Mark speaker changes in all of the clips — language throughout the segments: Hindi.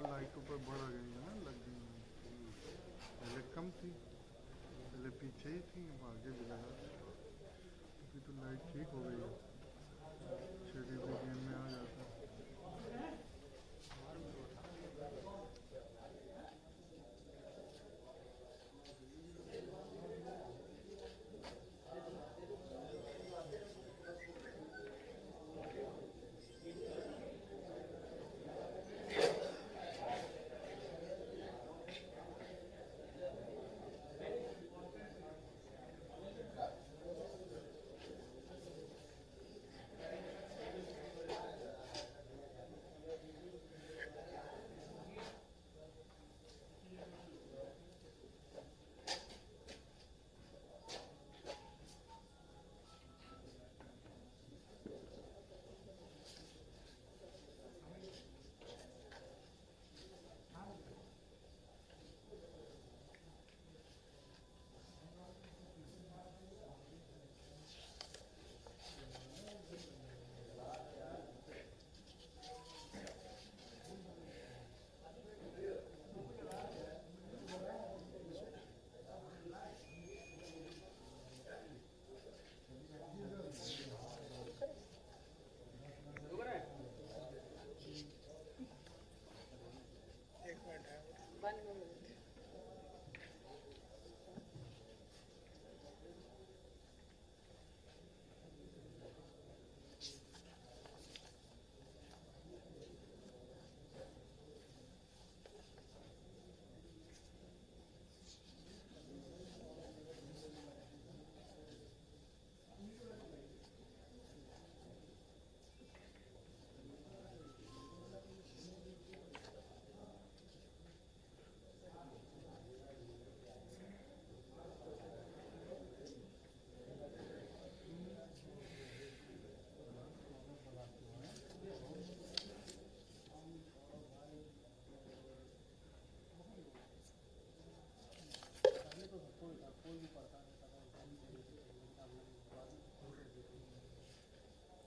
Speaker 1: लाइटों पर बढ़ गई है ना, लग गई हैं। पहले कम थी, पहले पीछे ही थी, अब आगे भी लगा। अभी तो लाइट ठीक हो गई है, 6 dB में आ जाता है।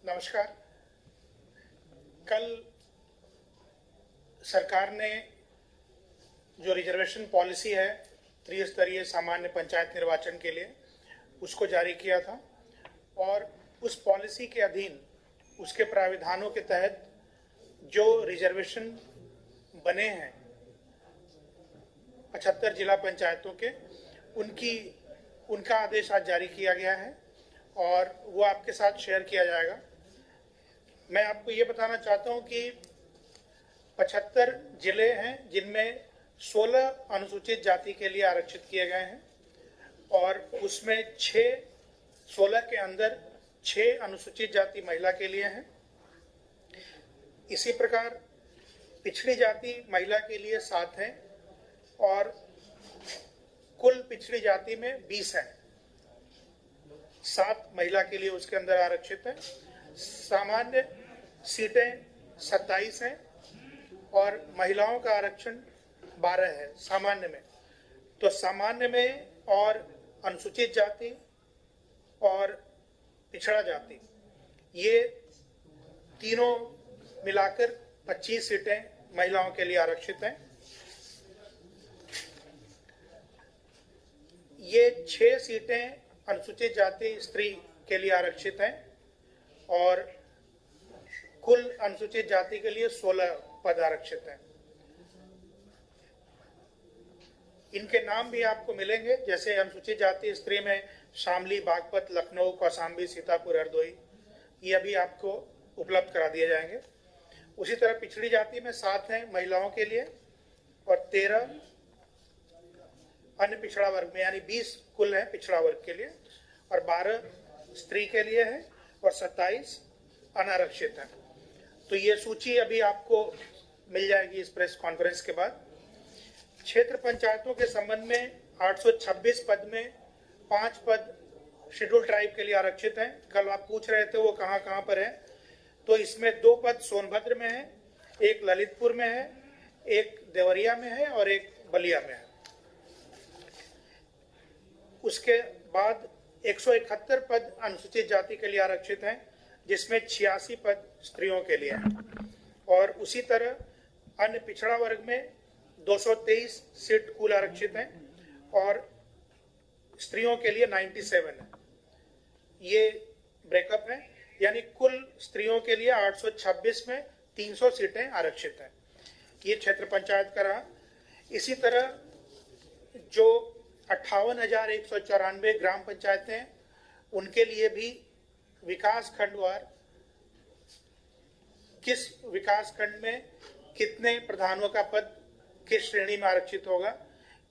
Speaker 2: नमस्कार। कल सरकार ने जो रिजर्वेशन पॉलिसी है त्रिस्तरीय सामान्य पंचायत निर्वाचन के लिए उसको जारी किया था और उस पॉलिसी के अधीन उसके प्राविधानों के तहत जो रिजर्वेशन बने हैं 75 जिला पंचायतों के उनका आदेश आज जारी किया गया है और वो आपके साथ शेयर किया जाएगा। मैं आपको ये बताना चाहता हूँ कि 75 जिले हैं जिनमें 16 अनुसूचित जाति के लिए आरक्षित किए गए हैं और उसमें 16 के अंदर 6 अनुसूचित जाति महिला के लिए हैं। इसी प्रकार पिछड़ी जाति महिला के लिए 7 हैं और कुल पिछड़ी जाति में 20 हैं। 7 महिला के लिए उसके अंदर आरक्षित है। सामान्य सीटें 27 हैं और महिलाओं का आरक्षण 12 है सामान्य में। तो सामान्य में और अनुसूचित जाति और पिछड़ा जाति ये तीनों मिलाकर 25 सीटें महिलाओं के लिए आरक्षित हैं। ये 6 सीटें अनुसूचित जाति स्त्री के लिए आरक्षित हैं और कुल अनुसूचित जाति के लिए 16 पद आरक्षित हैं। इनके नाम भी आपको मिलेंगे, जैसे अनुसूचित जाति स्त्री में शामली, बागपत, लखनऊ, कौशाम्बी, सीतापुर, हरदोई, ये अभी आपको उपलब्ध करा दिए जाएंगे। उसी तरह पिछड़ी जाति में 7 हैं महिलाओं के लिए और 13 अन्य पिछड़ा वर्ग में, यानी 20 कुल हैं पिछड़ा वर्ग के लिए और 12 स्त्री के लिए है और 27 अनारक्षित हैं। तो ये सूची अभी आपको मिल जाएगी इस प्रेस कॉन्फ्रेंस के बाद। क्षेत्र पंचायतों के संबंध में 826 पद में 5 पद शेड्यूल ट्राइब के लिए आरक्षित हैं। कल आप पूछ रहे थे वो कहाँ कहाँ पर है, तो इसमें 2 पद सोनभद्र में है, एक ललितपुर में है, एक देवरिया में है और एक बलिया में है। उसके बाद 171 पद अनुसूचित जाति के लिए आरक्षित हैं, जिसमें 86 पद स्त्रियों के लिए हैं और उसी तरह अन्य पिछड़ा वर्ग में 223 सीट कुल आरक्षित हैं और स्त्रियों के लिए 97 है। ये ब्रेकअप है, यानी कुल स्त्रियों के लिए 826 में 300 सीटें आरक्षित हैं। ये क्षेत्र पंचायत का रहा। इसी तरह जो 58,194 ग्राम पंचायतें हैं, उनके लिए भी विकास खंडवार किस विकास खंड में कितने प्रधानों का पद किस श्रेणी में आरक्षित होगा,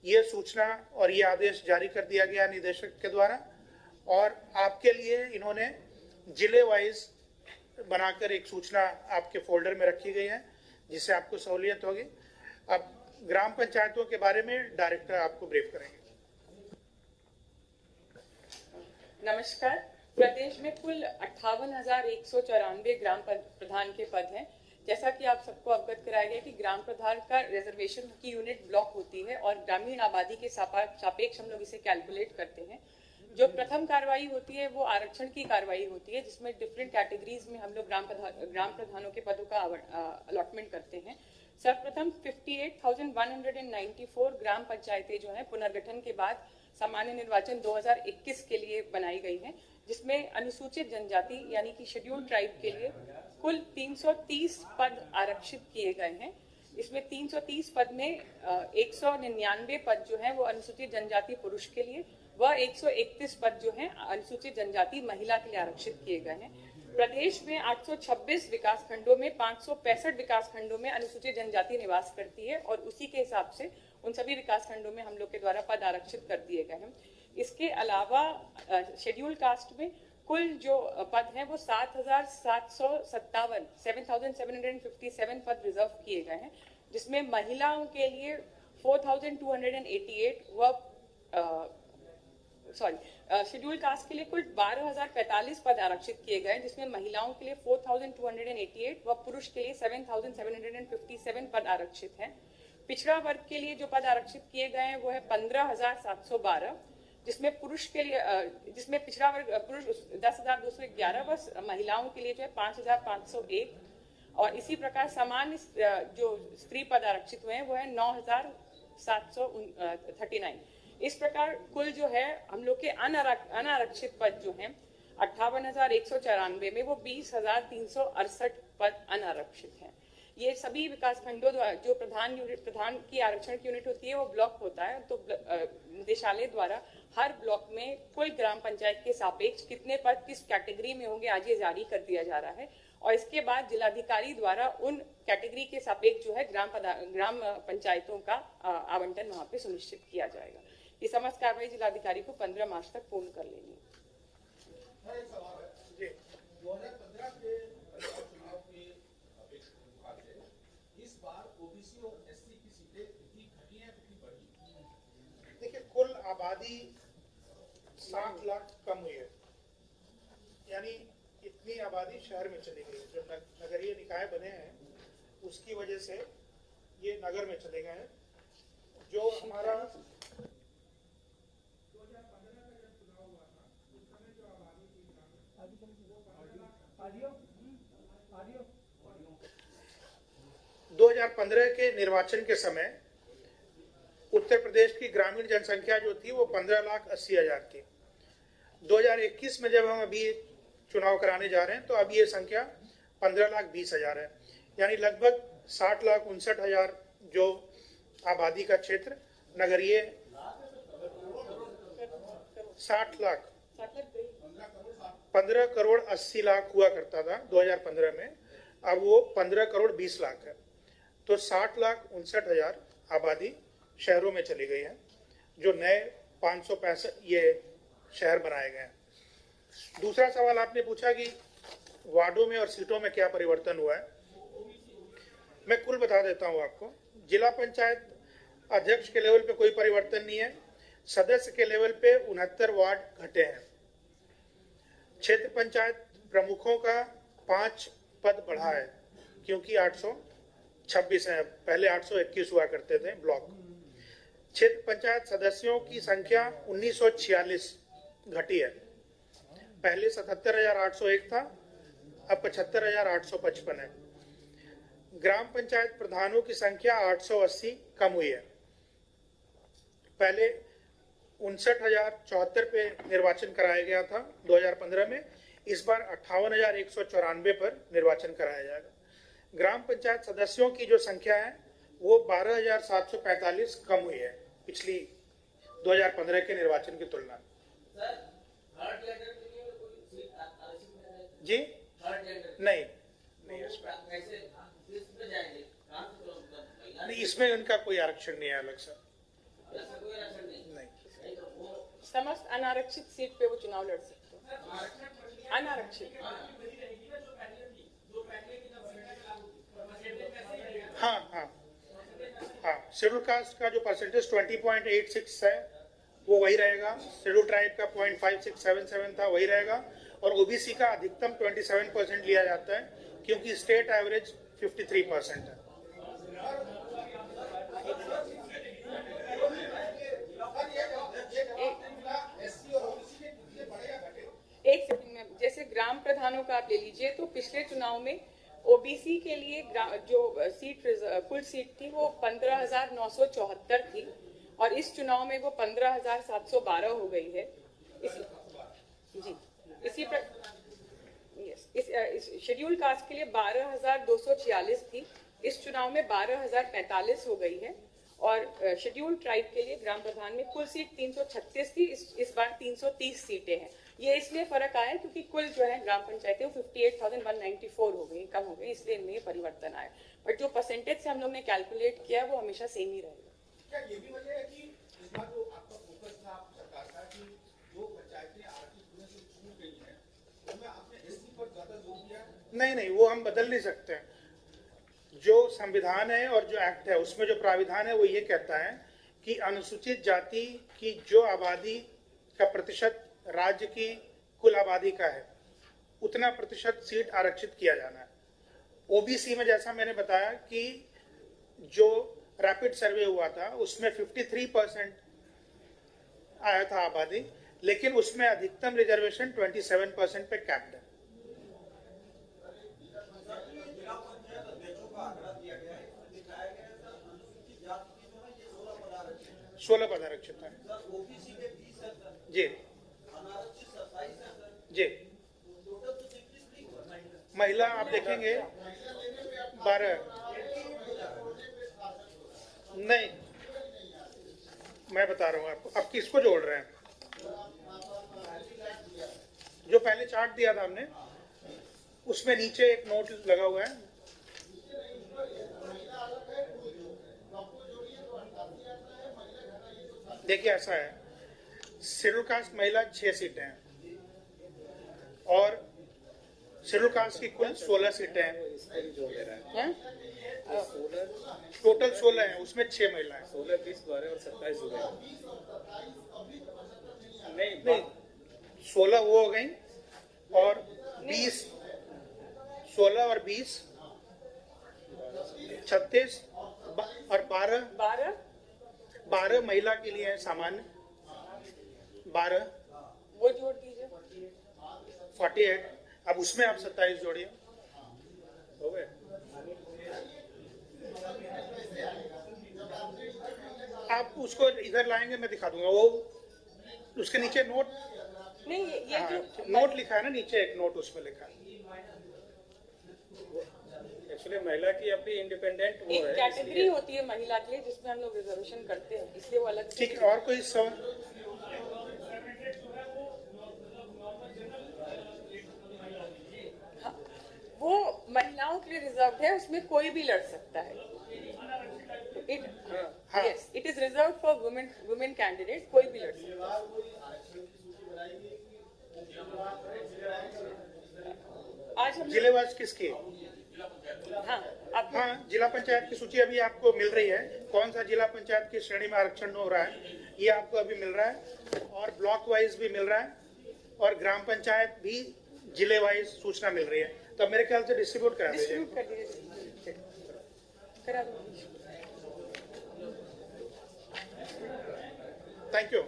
Speaker 2: ये सूचना और ये आदेश जारी कर दिया गया निदेशक के द्वारा। और आपके लिए इन्होंने जिले वाइज बनाकर एक सूचना आपके फोल्डर में रखी गई है, जिससे आपको सहूलियत होगी। अब ग्राम पंचायतों के बारे में डायरेक्टर आपको ब्रीफ करेंगे।
Speaker 3: नमस्कार। प्रदेश में कुल 58,194 ग्राम प्रधान के पद हैं। जैसा कि आप सबको अवगत कराया गया कि ग्राम प्रधान का रिजर्वेशन की यूनिट ब्लॉक होती है और ग्रामीण आबादी के सापेक्ष हम लोग इसे कैलकुलेट करते हैं। जो प्रथम कार्रवाई होती है वो आरक्षण की कार्रवाई होती है, जिसमें डिफरेंट कैटेगरीज में हम लोग ग्राम प्रधानों के पदों का अलॉटमेंट करते हैं। सर्वप्रथम 58,194 ग्राम पंचायतें जो हैं पुनर्गठन के बाद सामान्य निर्वाचन 2021 के लिए बनाई गई हैं, जिसमें अनुसूचित जनजाति यानी कि शेड्यूल ट्राइब के लिए कुल 330 पद आरक्षित किए गए हैं। इसमें 330 पद में 199 पद जो हैं वो अनुसूचित जनजाति पुरुष के लिए व 131 पद जो हैं अनुसूचित जनजाति महिला के लिए आरक्षित किए गए हैं। प्रदेश में 826 विकास खंडों में 565 विकास खंडों में अनुसूचित जनजाति निवास करती है और उसी के हिसाब से उन सभी विकास खंडों में हम लोग के द्वारा पद आरक्षित कर दिए गए हैं। इसके अलावा शेड्यूल कास्ट में कुल जो पद हैं वो 7,757 पद रिजर्व किए गए हैं, जिसमें महिलाओं के लिए 4,288 व शेड्यूल कास्ट के लिए कुल 12,045 पद आरक्षित किए गए, जिसमें महिलाओं के लिए 4,288 व पुरुष के लिए 7,757 पद आरक्षित हैं। पिछड़ा वर्ग के लिए जो पद आरक्षित किए गए हैं वो है 15,712, जिसमें पुरुष के लिए जिसमें पिछड़ा वर्ग पुरुष 10,211 व महिलाओं के लिए जो है 5,501 और इसी प्रकार सामान्य जो स्त्री पद आरक्षित हुए हैं वो है 9,739। इस प्रकार कुल जो है हम लोग के अनारक्षित पद जो हैं 58,194 में वो 20,368 पद अनारक्षित हैं। ये सभी विकास खंडों द्वारा जो प्रधान की आरक्षण की यूनिट होती है वो ब्लॉक होता है, तो निदेशालय द्वारा हर ब्लॉक में कुल ग्राम पंचायत के सापेक्ष कितने पद किस कैटेगरी में होंगे आज ये जारी कर दिया जा रहा है और इसके बाद जिलाधिकारी द्वारा उन कैटेगरी के सापेक्ष जो है ग्राम पंचायतों का आवंटन वहां पे सुनिश्चित किया जाएगा। ये समस्त कार्रवाई जिलाधिकारी को 15 मार्च तक पूर्ण कर लेनी है।
Speaker 4: 2015 के चुनाव के अपेक्षा इस बार ओबीसी और एससी की सीटें कितनी घटी हैं कितनी बढ़ी?
Speaker 2: देखिए, कुल आबादी 7 लाख कम हुई है, यानी इतनी आबादी शहर में चली गई। जो नगरीय निकाय बने हैं उसकी वजह से ये नगर में चले गए हैं। जो हमारा 2015 के निर्वाचन के समय उत्तर प्रदेश की ग्रामीण जनसंख्या जो थी वो 15,80,000 थी। 2021 में जब हम अभी चुनाव कराने जा रहे हैं तो अब ये संख्या 15,20,000 है, यानी लगभग 60,59,000 जो आबादी का क्षेत्र नगरीय 60 लाख 15 करोड़ 80 लाख हुआ करता था 2015 में, अब वो 15 करोड़ 20 लाख है। तो 60,59,000 आबादी शहरों में चली गई है, जो नए 565 ये शहर बनाए गए हैं। दूसरा सवाल आपने पूछा कि वार्डों में और सीटों में क्या परिवर्तन हुआ है। मैं कुल बता देता हूं आपको। जिला पंचायत अध्यक्ष के लेवल पे कोई परिवर्तन नहीं है। सदस्य के लेवल पे 69 वार्ड घटे हैं। क्षेत्र पंचायत प्रमुखों का 5 पद बढ़ा है, क्योंकि 826 है, पहले 821 हुआ करते थे ब्लॉक। क्षेत्र पंचायत सदस्यों की संख्या 1946 घटी है, पहले 77,801 था, अब 75,855 है। ग्राम पंचायत प्रधानों की संख्या 880 कम हुई है। पहले 59,074 पे निर्वाचन कराया गया था 2015 में, इस बार 58,194 पर निर्वाचन कराया जाएगा। ग्राम पंचायत सदस्यों की जो संख्या है वो 12,745 कम हुई है पिछली 2015 के निर्वाचन की तुलना में। जी नहीं, नहीं इसमें उनका कोई आरक्षण नहीं है अलग से, नहीं।
Speaker 3: समस्त अनारक्षित सीट पे वो चुनाव लड़ सकते हैं, अनारक्षित।
Speaker 2: हाँ हाँ हाँ, शेड्यूल कास्ट का जो परसेंटेज 20.86 है वो वही रहेगा, शेड्यूल ट्राइब का 0.5677 था वही रहेगा, और ओबीसी का अधिकतम 27% लिया जाता है क्योंकि स्टेट एवरेज 53% है।
Speaker 3: एक सेकंड में, जैसे ग्राम प्रधानों का आप ले लीजिए तो पिछले चुनाव में ओबीसी के लिए जो कुल सीट थी वो 15,974 थी और इस चुनाव में वो 15,712 हो गई है। इस शेड्यूल कास्ट के लिए 12,246 थी, इस चुनाव में 12,045 हो गई है, और शेड्यूल ट्राइब के लिए ग्राम प्रधान में कुल सीट 336 थी, इस बार 330 सीटें हैं। ये इसलिए फर्क आया क्योंकि कुल जो है ग्राम पंचायतें 58,194 हो गई, कम हो गई, इसलिए इनमें परिवर्तन आया। बट जो परसेंटेज से हम लोग ने कैलकुलेट किया है वो हमेशा सेम ही रहेगा।
Speaker 4: क्या ये भी वजह है कि इस बार जो आपका फोकस था सरकार का कि जो पंचायतें आर्थिक रूप से छूट गई हैं उनमें आपने एससी पर ज्यादा जोर दिया?
Speaker 2: नहीं, वो हम बदल नहीं सकते हैं। जो संविधान है और जो एक्ट है उसमें जो प्राविधान है वो ये कहता है कि अनुसूचित जाति की जो आबादी का प्रतिशत राज्य की कुल आबादी का है उतना प्रतिशत सीट आरक्षित किया जाना है। ओबीसी में जैसा मैंने बताया कि जो रैपिड सर्वे हुआ था उसमें 53% आया था आबादी, लेकिन उसमें अधिकतम रिजर्वेशन 27% पे कैप्ड है। सोलह पद आरक्षित है जी जी। महिला आप देखेंगे 12, नहीं मैं बता रहा हूँ आपको। अब किसको जोड़ रहे हैं? जो पहले चार्ट दिया था हमने उसमें नीचे एक नोट लगा हुआ है, देखिए ऐसा है, शेड्यूल कास्ट महिला 6 सीटें हैं और शेड्यूल कास्ट की कुल 16 सीटें हैं, टोटल 16 हैं, उसमें 6 महिलाएं।
Speaker 5: 16, 20, 12 और 27 हो गए।
Speaker 2: नहीं 16 वो हो गई और 20, 16 और 20, 36 और 12 महिला के लिए है सामान्य, 12
Speaker 3: वो जोड़ दीजिए
Speaker 2: 48। अब उसमें आप 27 जोड़िए, हो गए। आप उसको इधर लाएंगे मैं दिखा दूंगा, वो उसके नीचे नोट
Speaker 3: नहीं, ये जो
Speaker 2: नोट लिखा है ना नीचे, एक नोट उसमें लिखा है।
Speaker 5: एक्चुअली महिला की अपनी इंडिपेंडेंट वो
Speaker 3: एक
Speaker 5: है,
Speaker 3: कैटेगरी होती है महिला के लिए जिसमें हम लोग रिजर्वेशन करते हैं, इसलिए वो अलग।
Speaker 2: ठीक है, और कोई सवाल?
Speaker 3: हाँ, वो महिलाओं के लिए रिजर्व है, उसमें कोई भी लड़ सकता है। Yes, it is reserve for women candidate, कोई भी लड़ सकता है। आज हम
Speaker 2: जिलेवार किसकी?
Speaker 3: हाँ,
Speaker 2: जिला पंचायत की सूची अभी आपको मिल रही है, कौन सा जिला पंचायत की श्रेणी में आरक्षण हो रहा है ये आपको अभी मिल रहा है, और ब्लॉक वाइज भी मिल रहा है, और ग्राम पंचायत भी जिले वाइज सूचना मिल रही है। तो मेरे ख्याल से डिस्ट्रीब्यूट करा दीजिए।
Speaker 3: डिस्ट्रीब्यूट कर दीजिए, करा दीजिए।
Speaker 2: Thank you.